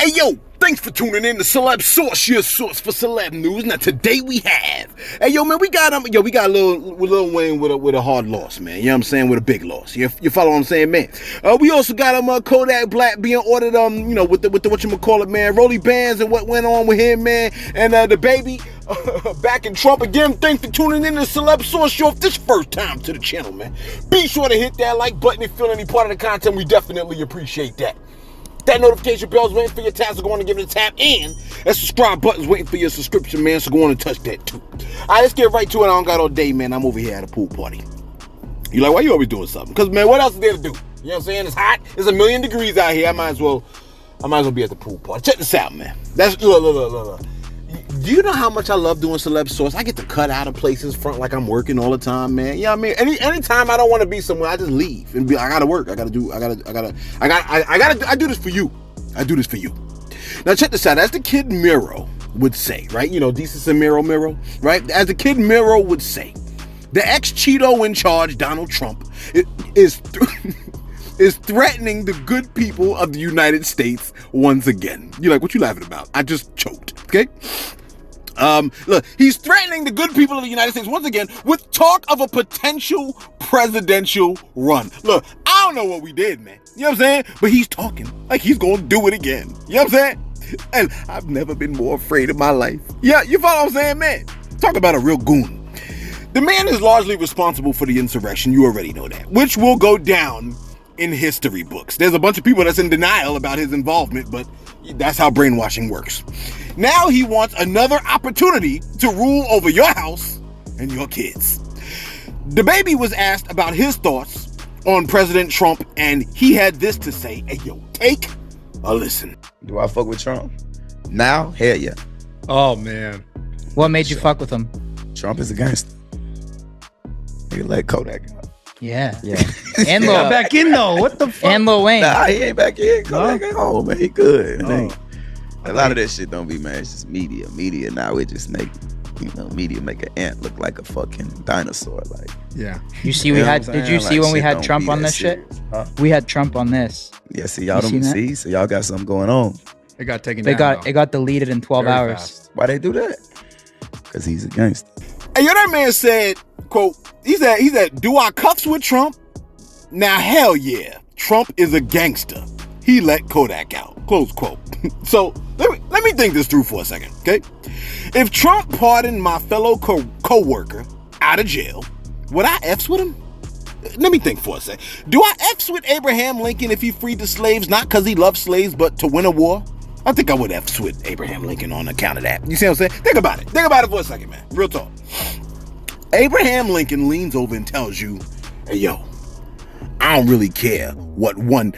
Hey, yo, thanks for tuning in to Celebs Source, your source for celeb news. Now, today we have, hey, yo, man, we got Lil Wayne with a hard loss, man. You know what I'm saying? With a big loss. You follow what I'm saying, man? We also got Kodak Black being ordered, with the whatchamacallit, man, Rollie bands and what went on with him, man, and the baby back in Trump again. Thanks for tuning in to Celebs Source Show. If this first time to the channel, man, be sure to hit that like button if you feel any part of the content. We definitely appreciate that. That notification bell's waiting for your tabs, so go on and give it a tap. And that subscribe button's waiting for your subscription, man, so go on and touch that too. All right, let's get right to it. I don't got all day, man. I'm over here at a pool party. You like, why you always doing something? Because, man, what else is there to do? You know what I'm saying? It's hot. It's 1,000,000 degrees out here. I might as well be at the pool party. Check this out, man. Look. Do you know how much I love doing Celeb Source? I get to cut out of places front like I'm working all the time, man. You know what I mean? Anytime I don't want to be somewhere, I just leave and be like, I gotta work. I do this for you. I do this for you. Now check this out. As the kid Miro would say, right? You know, Decency Miro, right? As the kid Miro would say, the ex-Cheeto in charge, Donald Trump, is threatening the good people of the United States once again. You're like, what you laughing about? I just choked, okay? Look, he's threatening the good people of the United States once again with talk of a potential presidential run. Look, I don't know what we did, man. You know what I'm saying? But he's talking like he's gonna do it again. You know what I'm saying? And I've never been more afraid in my life. Yeah, you follow what I'm saying, man? Talk about a real goon. The man is largely responsible for the insurrection. You already know that, which will go down in history books. There's a bunch of people that's in denial about his involvement, but that's how brainwashing works. Now he wants another opportunity to rule over your house and your kids. The baby was asked about his thoughts on President Trump, and he had this to say. Hey, yo, take a listen. Do I fuck with Trump? Now? Hell yeah. Oh, man. What made you fuck with him? Trump is a gangster. Nigga let Kodak out. Yeah. And Lil back in though. What the fuck? And Lil Wayne. Nah, he ain't back in. Kodak ain't home, man. He good. Oh. A lot of that shit don't be, man. It's just media. Media now, it just make, media make an ant look like a fucking dinosaur. Like, yeah. You see, did you see when we had Trump on this shit? Huh? We had Trump on this. Yeah, see, y'all don't see, so y'all got something going on. It got taken down. It got deleted in 12 Very hours. fast. Why they do that? Because he's a gangster. Hey, that man said, quote, he said, do I cuffs with Trump? Now, hell yeah, Trump is a gangster. He let Kodak out, close quote. So let me think this through for a second, okay? If Trump pardoned my fellow co-worker out of jail, would I F's with him? Let me think for a second. Do I F's with Abraham Lincoln if he freed the slaves, not because he loved slaves, but to win a war? I think I would F's with Abraham Lincoln on account of that. You see what I'm saying? Think about it. Think about it for a second, man. Real talk. Abraham Lincoln leans over and tells you, hey, yo, I don't really care I don't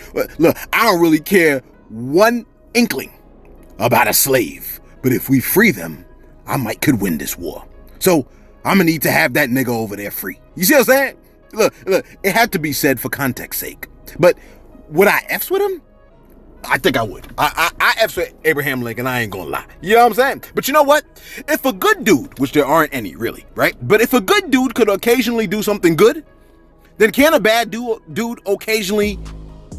really care one inkling about a slave, but if we free them, I could win this war. So I'm gonna need to have that nigga over there free. You see what I'm saying? Look, it had to be said for context sake. But would I F's with him? I think I would. I F's with Abraham Lincoln, I ain't gonna lie. You know what I'm saying? But you know what? If a good dude, which there aren't any really, right? But if a good dude could occasionally do something good, then can a bad dude occasionally...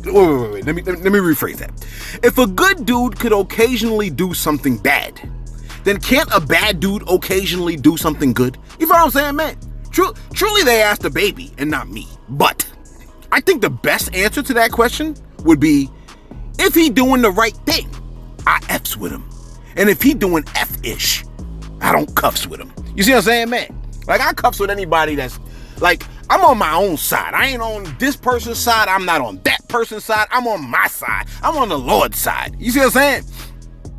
Wait. Let me rephrase that. If a good dude could occasionally do something bad, then can't a bad dude occasionally do something good? You know what I'm saying, man? Truly they asked the baby and not me. But I think the best answer to that question would be, if he doing the right thing, I F's with him. And if he doing F-ish, I don't cuffs with him. You see what I'm saying, man? Like, I cuffs with anybody that's, like, I'm on my own side. I ain't on this person's side. I'm not on that person's side. I'm on my side. I'm on the Lord's side. You see what I'm saying?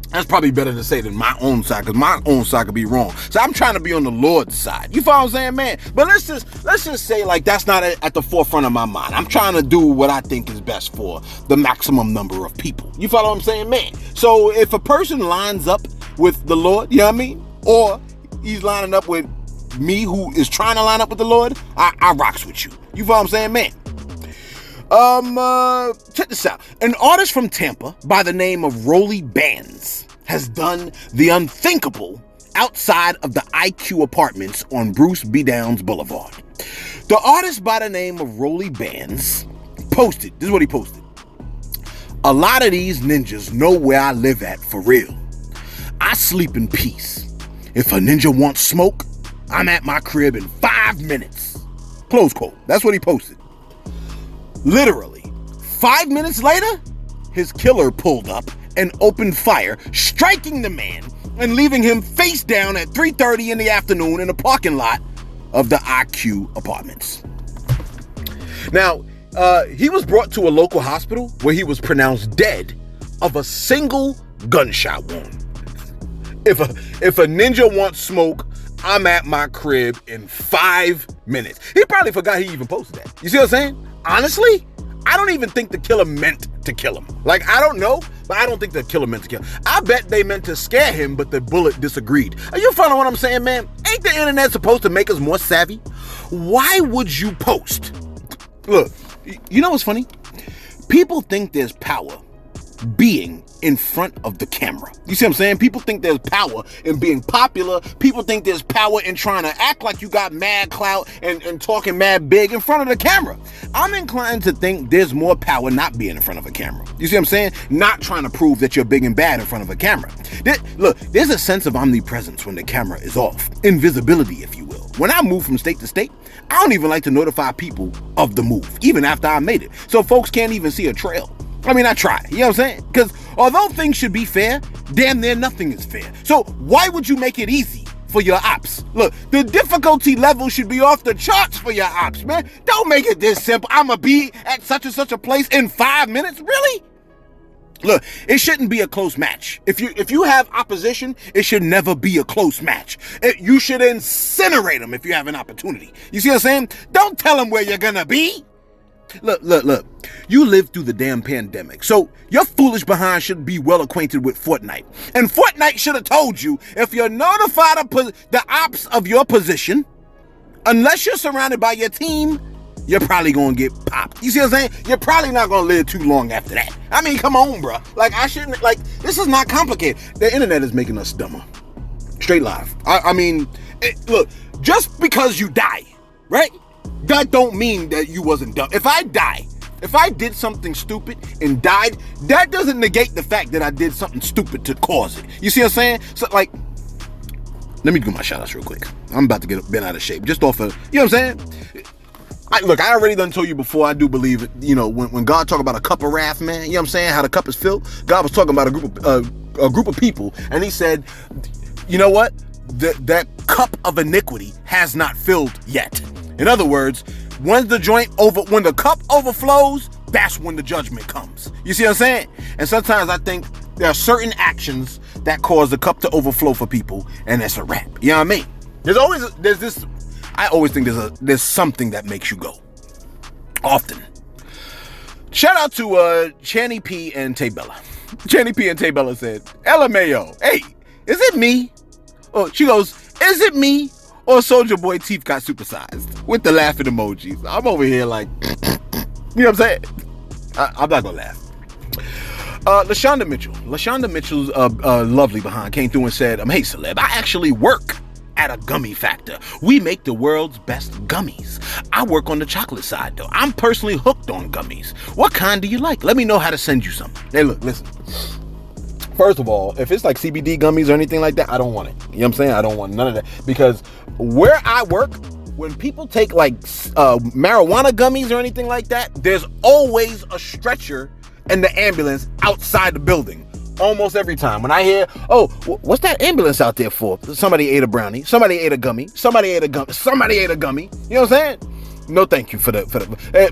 That's probably better to say than my own side, because my own side could be wrong. So I'm trying to be on the Lord's side. You follow what I'm saying, man? But let's just say, like, that's not at the forefront of my mind. I'm trying to do what I think is best for the maximum number of people. You follow what I'm saying, man? So if a person lines up with the Lord, you know what I mean? Or he's lining up with me, who is trying to line up with the Lord, I rocks with you. You follow what I'm saying, man? Check this out. An artist from Tampa by the name of Rollie Bands has done the unthinkable outside of the IQ Apartments on Bruce B. Downs Boulevard. The artist by the name of Rollie Bands posted, this is what he posted. A lot of these ninjas know where I live at for real. I sleep in peace. If a ninja wants smoke, I'm at my crib in 5 minutes. Close quote. That's what he posted. Literally, 5 minutes later, his killer pulled up and opened fire, striking the man and leaving him face down at 3:30 in the afternoon in the parking lot of the IQ apartments. Now, he was brought to a local hospital where he was pronounced dead of a single gunshot wound. If a ninja wants smoke, I'm at my crib in 5 minutes. He probably forgot he even posted that. You see what I'm saying? Honestly, I don't even think the killer meant to kill him. Like, I don't know, but I don't think the killer meant to kill him. I bet they meant to scare him, but the bullet disagreed. Are you following what I'm saying, man? Ain't the internet supposed to make us more savvy? Why would you post? Look, you know what's funny? People think there's power being in front of the camera. You see what I'm saying? People think there's power in being popular. People think there's power in trying to act like you got mad clout and talking mad big in front of the camera. I'm inclined to think there's more power not being in front of a camera. You see what I'm saying? Not trying to prove that you're big and bad in front of a camera. Look, there's a sense of omnipresence when the camera is off. Invisibility, if you will. When I move from state to state, I don't even like to notify people of the move, even after I made it. So folks can't even see a trail. I mean, I try, you know what I'm saying? Because although things should be fair, damn near nothing is fair. So why would you make it easy for your ops? Look, the difficulty level should be off the charts for your ops, man. Don't make it this simple. I'ma be at such and such a place in 5 minutes, really? Look, it shouldn't be a close match. If you have opposition, it should never be a close match. You should incinerate them if you have an opportunity. You see what I'm saying? Don't tell them where you're gonna be. Look. You lived through the damn pandemic, so your foolish behind should be well acquainted with Fortnite. And Fortnite should have told you, if you're notified of the ops of your position, unless you're surrounded by your team, you're probably gonna get popped. You see what I'm saying? You're probably not gonna live too long after that. I mean, come on, bro. This is not complicated. The internet is making us dumber. Straight live. Look, just because you die, right? That don't mean that you wasn't dumb. If I did something stupid and died, that doesn't negate the fact that I did something stupid to cause it. You see what I'm saying? So, like, let me do my shout outs real quick. I'm about to get bent out of shape. Just off of, you know what I'm saying? I already done told you before, I do believe it. You know, when God talk about a cup of wrath, man, you know what I'm saying? How the cup is filled. God was talking about a group of people, and he said, you know what? That cup of iniquity has not filled yet. In other words, when the cup overflows, that's when the judgment comes. You see what I'm saying? And sometimes I think there are certain actions that cause the cup to overflow for people, and that's a wrap. You know what I mean? I always think there's something that makes you go. Often. Shout out to Channy P and Tay Bella. Channy P and Tay Bella said, LMAO, hey, is it me? Oh, she goes, is it me? Or Soulja Boy teeth got supersized with the laughing emojis. I'm over here like, you know what I'm saying? I'm not gonna laugh. LaShonda Mitchell's lovely behind came through and said, hey celeb, I actually work at a gummy factor. We make the world's best gummies. I work on the chocolate side though. I'm personally hooked on gummies. What kind do you like? Let me know how to send you some. Hey look, listen. First of all, if it's like CBD gummies or anything like that, I don't want it. You know what I'm saying? I don't want none of that. Because where I work, when people take like marijuana gummies or anything like that, there's always a stretcher and the ambulance outside the building. Almost every time. When I hear, oh, what's that ambulance out there for? Somebody ate a brownie. Somebody ate a gummy. Somebody ate a gummy. You know what I'm saying? No thank you for the.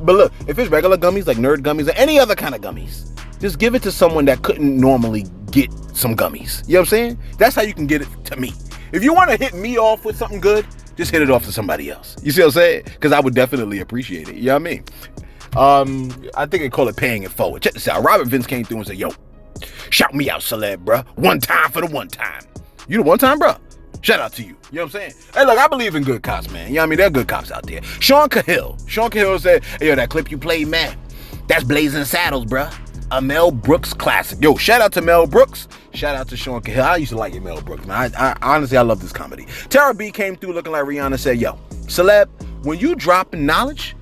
But look, if it's regular gummies, like nerd gummies or any other kind of gummies, just give it to someone that couldn't normally get some gummies. You know what I'm saying? That's how you can get it to me. If you want to hit me off with something good, just hit it off to somebody else. You see what I'm saying? Because I would definitely appreciate it. You know what I mean? I think they call it paying it forward. Check this out. Robert Vince came through and said, yo, shout me out, celeb, bruh. One time for the one time. You the one time, bruh? Shout out to you. You know what I'm saying? Hey, look, I believe in good cops, man. You know what I mean? There are good cops out there. Sean Cahill said, hey, yo, that clip you played, man, that's Blazing Saddles, bruh. A Mel Brooks classic. Yo, shout out to Mel Brooks. Shout out to Sean Cahill. I used to like Mel Brooks, man. I honestly, I love this comedy. Tara B came through looking like Rihanna, said, yo, celeb, when you dropping knowledge,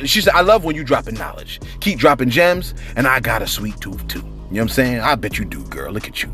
She said, I love when you dropping knowledge. Keep dropping gems, and I got a sweet tooth too. You know what I'm saying? I bet you do, girl. Look at you.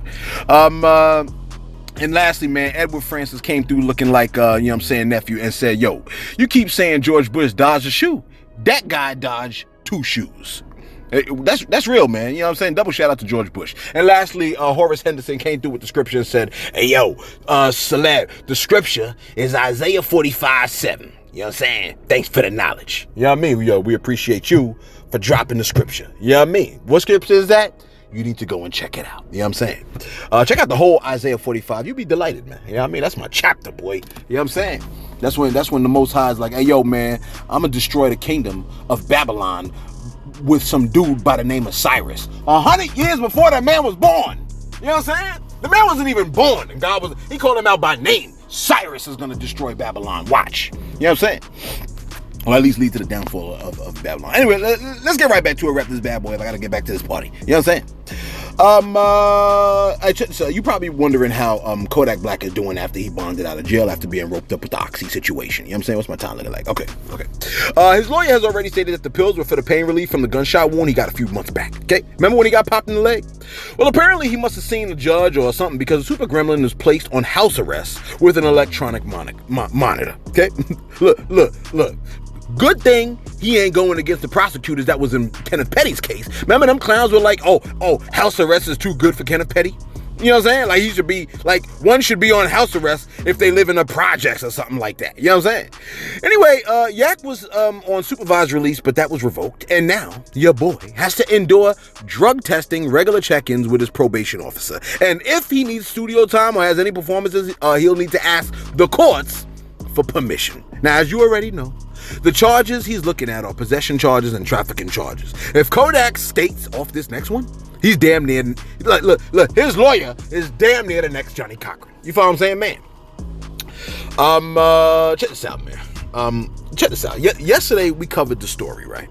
And lastly, man, Edward Francis came through looking like, you know what I'm saying, nephew, and said, yo, you keep saying George Bush dodged a shoe. That guy dodged 2 shoes. That's real, man. You know what I'm saying? Double shout out to George Bush. And lastly, Horace Henderson came through with the scripture and said, hey, yo, celeb, the scripture is Isaiah 45:7. You know what I'm saying? Thanks for the knowledge. You know what I mean? Yo, we appreciate you for dropping the scripture. You know what I mean? What scripture is that? You need to go and check it out. You know what I'm saying? Check out the whole Isaiah 45. You'll be delighted, man. You know what I mean? That's my chapter, boy. You know what I'm saying? That's when the Most High is like, hey, yo, man, I'm going to destroy the kingdom of Babylon with some dude by the name of Cyrus. 100 years before that man was born. You know what I'm saying? The man wasn't even born. And he called him out by name. Cyrus is going to destroy Babylon. Watch. You know what I'm saying? Or at least lead to the downfall of Babylon. Anyway, let's get right back to it. Wrap this bad boy. I got to get back to this party. You know what I'm saying? So you probably wondering how Kodak Black is doing after he bonded out of jail after being roped up with the Oxy situation. You know what I'm saying? What's my time looking like? Okay. His lawyer has already stated that the pills were for the pain relief from the gunshot wound he got a few months back. Okay? Remember when he got popped in the leg? Well, apparently he must have seen a judge or something because the super gremlin is placed on house arrest with an electronic monitor. Okay? Look. Good thing he ain't going against the prosecutors that was in Kenneth Petty's case. Remember them clowns were like, oh, house arrest is too good for Kenneth Petty? You know what I'm saying? Like, he should be, like, one should be on house arrest if they live in the projects or something like that. You know what I'm saying? Anyway, Yak was on supervised release, but that was revoked. And now, your boy has to endure drug testing, regular check-ins with his probation officer. And if he needs studio time or has any performances, he'll need to ask the courts for permission. Now, as you already know, the charges he's looking at are possession charges and trafficking charges. If Kodak states off this next one, he's damn near, look, his lawyer is damn near the next Johnny Cochran. You follow what I'm saying, man? Check this out, man. Check this out. Yesterday, we covered the story, right?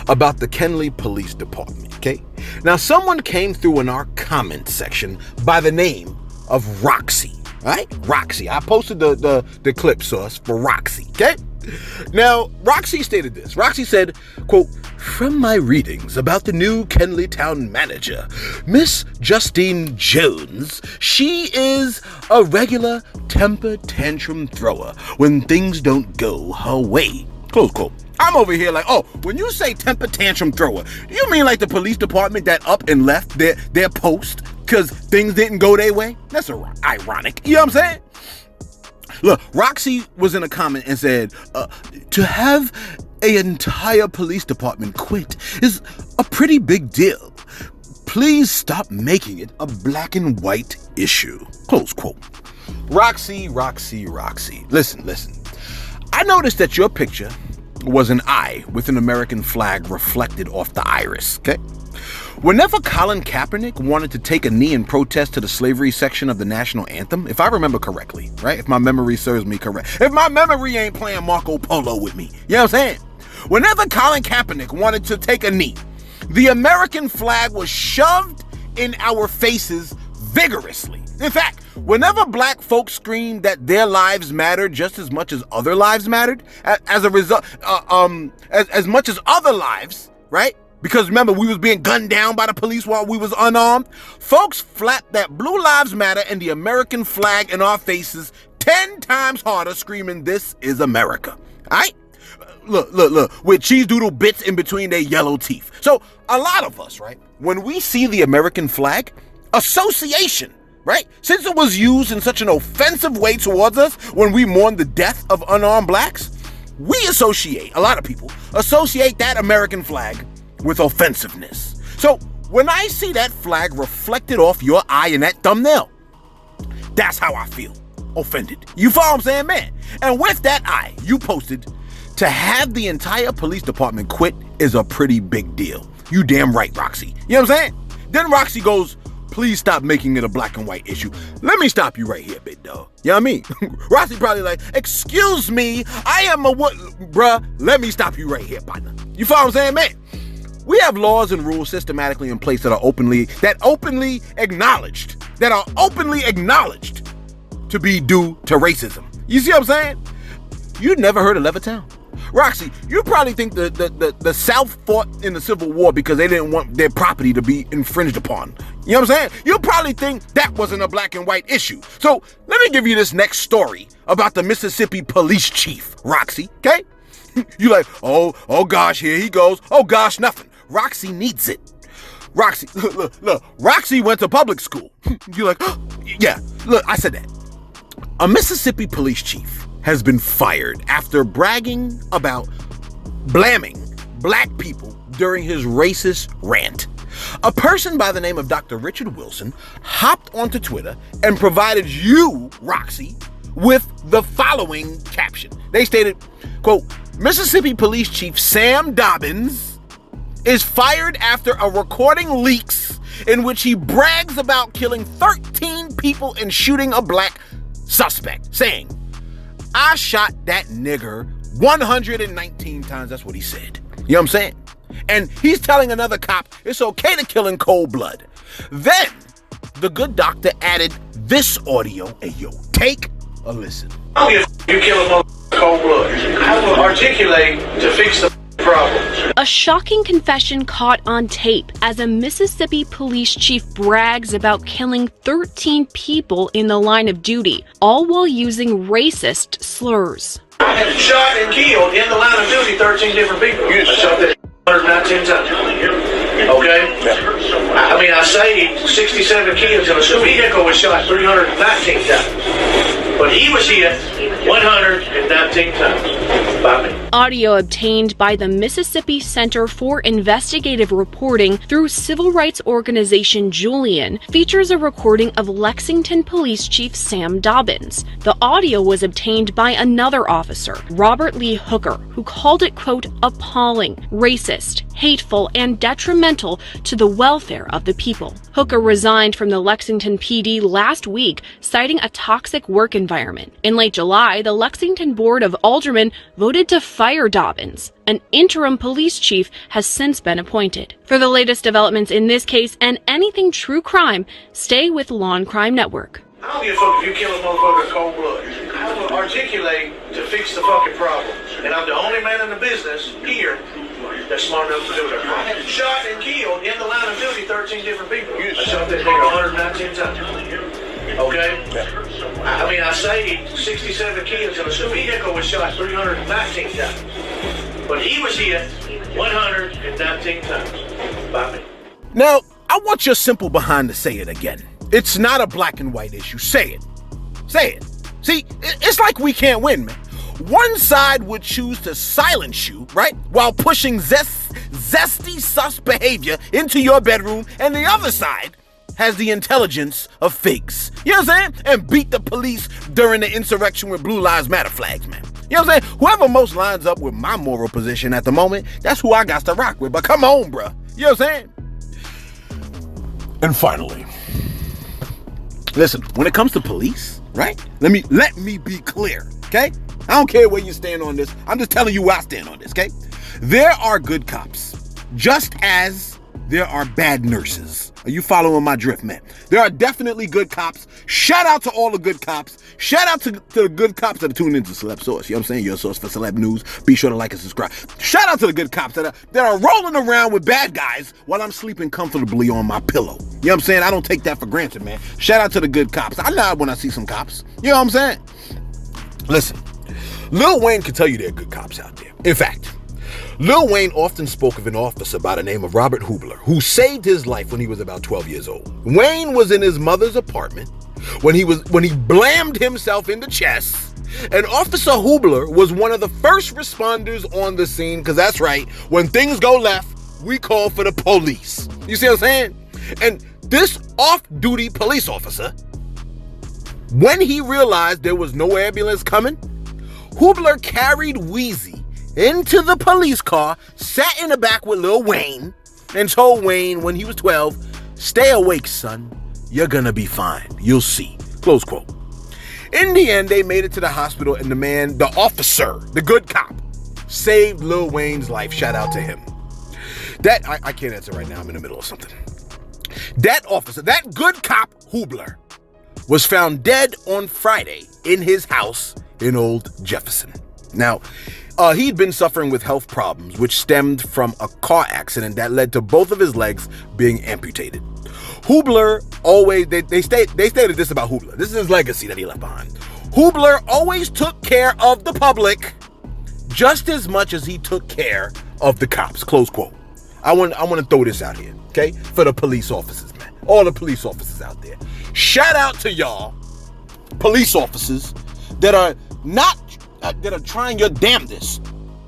About the Kenley Police Department, okay? Now, someone came through in our comment section by the name of Roxy, right? Roxy. I posted the clip source for Roxy, okay? Now, Roxy stated this. Roxy said, quote, from my readings about the new Kenley town manager, Miss Justine Jones, she is a regular temper tantrum thrower when things don't go her way. Close quote. I'm over here like, oh, when you say temper tantrum thrower, do you mean like the police department that up and left their post because things didn't go their way? That's ironic. You know what I'm saying? Look, Roxy was in a comment and said, to have an entire police department quit is a pretty big deal. Please stop making it a black and white issue. Close quote. Roxy. Listen. I noticed that your picture was an eye with an American flag reflected off the iris, okay? Whenever Colin Kaepernick wanted to take a knee in protest to the slavery section of the national anthem, if I remember correctly, right? If my memory serves me correct. If my memory ain't playing Marco Polo with me. You know what I'm saying? Whenever Colin Kaepernick wanted to take a knee, the American flag was shoved in our faces vigorously. In fact, whenever black folks screamed that their lives mattered just as much as other lives mattered, as a result, as much as other lives, right? Because remember, we was being gunned down by the police while we was unarmed. Folks flapped that Blue Lives Matter and the American flag in our faces 10 times harder, screaming, this is America. All right? Look, with cheese doodle bits in between their yellow teeth. So a lot of us, right, when we see the American flag, association, right? Since it was used in such an offensive way towards us when we mourn the death of unarmed blacks, we associate, a lot of people, associate that American flag with offensiveness. So when I see that flag reflected off your eye in that thumbnail, that's how I feel. Offended. You follow what I'm saying, man? And with that eye, you posted, to have the entire police department quit is a pretty big deal. You damn right, Roxy. You know what I'm saying? Then Roxy goes, please stop making it a black and white issue. Let me stop you right here, big dog. You know what I mean? Roxy probably like, excuse me, I am a what? Bruh, let me stop you right here, partner. You follow what I'm saying, man? We have laws and rules systematically in place that are openly acknowledged to be due to racism. You see what I'm saying? You'd never heard of Levittown. Roxy, you probably think the South fought in the Civil War because they didn't want their property to be infringed upon. You know what I'm saying? You probably think that wasn't a black and white issue. So let me give you this next story about the Mississippi police chief, Roxy, okay? You like, oh gosh, here he goes. Oh gosh, nothing. Roxy needs it. Roxy, look, Roxy went to public school. You're like, oh, yeah, look, I said that. A Mississippi police chief has been fired after bragging about blaming black people during his racist rant. A person by the name of Dr. Richard Wilson hopped onto Twitter and provided you, Roxy, with the following caption. They stated, quote, Mississippi Police Chief Sam Dobbins is fired after a recording leaks in which he brags about killing 13 people and shooting a black suspect, saying, I shot that nigger 119 times. That's what he said. You know what I'm saying? And he's telling another cop it's okay to kill in cold blood. Then the good doctor added this audio. Hey, yo, take a listen. I don't give a you kill a motherfucker cold blood. I will articulate to fix the problem. A shocking confession caught on tape as a Mississippi police chief brags about killing 13 people in the line of duty, all while using racist slurs. I have shot and killed in the line of duty 13 different people. I shot that 119 times. Okay? I mean, I saved 67 kids and a vehicle was shot 319 times. But he was hit 119 times by me. Audio obtained by the Mississippi Center for Investigative Reporting through civil rights organization Julian features a recording of Lexington Police Chief Sam Dobbins. The audio was obtained by another officer, Robert Lee Hooker, who called it, quote, appalling, racist, hateful, and detrimental to the welfare of the people. Hooker resigned from the Lexington PD last week, citing a toxic work environment. In late July, the Lexington Board of Aldermen voted to fire Dobbins. An interim police chief has since been appointed. For the latest developments in this case and anything true crime, stay with Law and Crime Network. I don't give a fuck if you kill a motherfucker cold blood. I will articulate to fix the fucking problem. And I'm the only man in the business here that's smart enough to do it. I have shot and killed in the line of duty 13 different people. I shot that nigga 119 times. Okay? I mean, I saved 67 kids and a vehicle was shot 319 times. But he was hit 119 times by me. Now, I want your simple behind to say it again. It's not a black and white issue. Say it. Say it. See, it's like we can't win, man. One side would choose to silence you, right, while pushing zesty sus behavior into your bedroom, and the other side has the intelligence of fakes. You know what I'm saying? And beat the police during the insurrection with Blue Lives Matter flags, man. You know what I'm saying? Whoever most lines up with my moral position at the moment, that's who I got to rock with. But come on, bruh. You know what I'm saying? And finally, listen, when it comes to police, right? Let me be clear, okay? I don't care where you stand on this. I'm just telling you where I stand on this, okay? There are good cops, just as there are bad nurses. Are you following my drift, man? There are definitely good cops. Shout out to all the good cops. Shout out to the good cops that are tuned into Celeb Source. You know what I'm saying? Your source for celeb news. Be sure to like and subscribe. Shout out to the good cops that are rolling around with bad guys while I'm sleeping comfortably on my pillow. You know what I'm saying? I don't take that for granted, man. Shout out to the good cops. I nod when I see some cops. You know what I'm saying? Listen, Lil Wayne can tell you there are good cops out there. In fact, Lil Wayne often spoke of an officer by the name of Robert Hubler, who saved his life when he was about 12 years old. Wayne was in his mother's apartment when he blammed himself in the chest, and Officer Hubler was one of the first responders on the scene, because that's right, when things go left, we call for the police. You see what I'm saying? And this off-duty police officer, when he realized there was no ambulance coming, Hubler carried Wheezy into the police car, sat in the back with Lil Wayne, and told Wayne when he was 12, stay awake, son. You're gonna be fine. You'll see. Close quote. In the end, they made it to the hospital, and the officer, the good cop, saved Lil Wayne's life. Shout out to him. That, I can't answer right now. I'm in the middle of something. That officer, that good cop, Hubler, was found dead on Friday in his house in Old Jefferson. Now, He'd been suffering with health problems, which stemmed from a car accident that led to both of his legs being amputated. Hubler always, they stated this about Hubler. This is his legacy that he left behind. Hubler always took care of the public just as much as he took care of the cops, close quote. I want to throw this out here, okay? For the police officers, man. All the police officers out there. Shout out to y'all, police officers, that are trying your damnedest,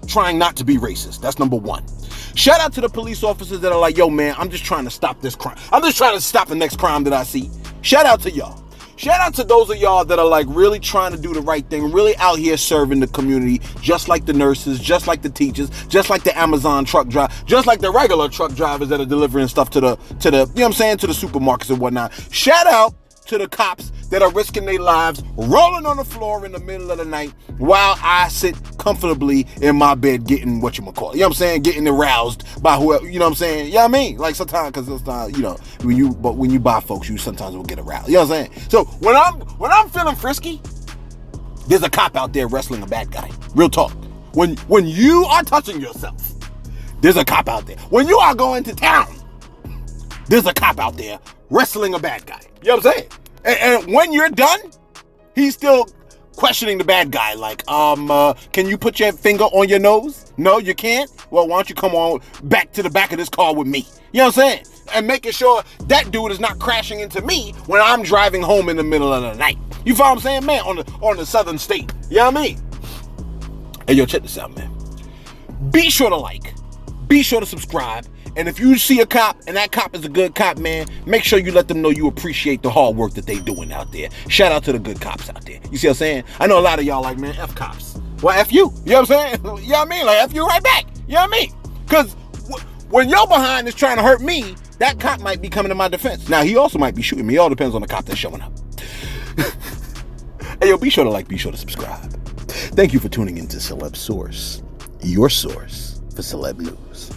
trying not to be racist. That's number one. Shout out to the police officers that are like, yo, man, I'm just trying to stop this crime. I'm just trying to stop the next crime that I see. Shout out to y'all. Shout out to those of y'all that are like really trying to do the right thing, really out here serving the community, just like the nurses, just like the teachers, just like the Amazon truck driver, just like the regular truck drivers that are delivering stuff to the, you know what I'm saying, to the supermarkets and whatnot. Shout out to the cops that are risking their lives, rolling on the floor in the middle of the night while I sit comfortably in my bed getting whatchamacallit. You know what I'm saying? Getting aroused by whoever, you know what I'm saying? You know what I mean? Like sometimes, because you know, when you buy folks, you sometimes will get aroused. You know what I'm saying? So when I'm feeling frisky, there's a cop out there wrestling a bad guy. Real talk. When you are touching yourself, there's a cop out there. When you are going to town, there's a cop out there wrestling a bad guy. You know what I'm saying? And when you're done, he's still questioning the bad guy. Like, can you put your finger on your nose? No, you can't? Well, why don't you come on back to the back of this car with me? You know what I'm saying? And making sure that dude is not crashing into me when I'm driving home in the middle of the night. You follow what I'm saying, man? On the southern state. You know what I mean? Hey, yo, check this out, man. Be sure to like. Be sure to subscribe. And if you see a cop and that cop is a good cop, man, make sure you let them know you appreciate the hard work that they doing out there. Shout out to the good cops out there. You see what I'm saying? I know a lot of y'all like, man, F cops. Well, F you. You know what I'm saying? You know what I mean? Like, F you right back. You know what I mean? Because when your behind is trying to hurt me, that cop might be coming to my defense. Now, he also might be shooting me. It all depends on the cop that's showing up. Hey, yo, be sure to like, be sure to subscribe. Thank you for tuning into Celeb Source, your source for celeb news.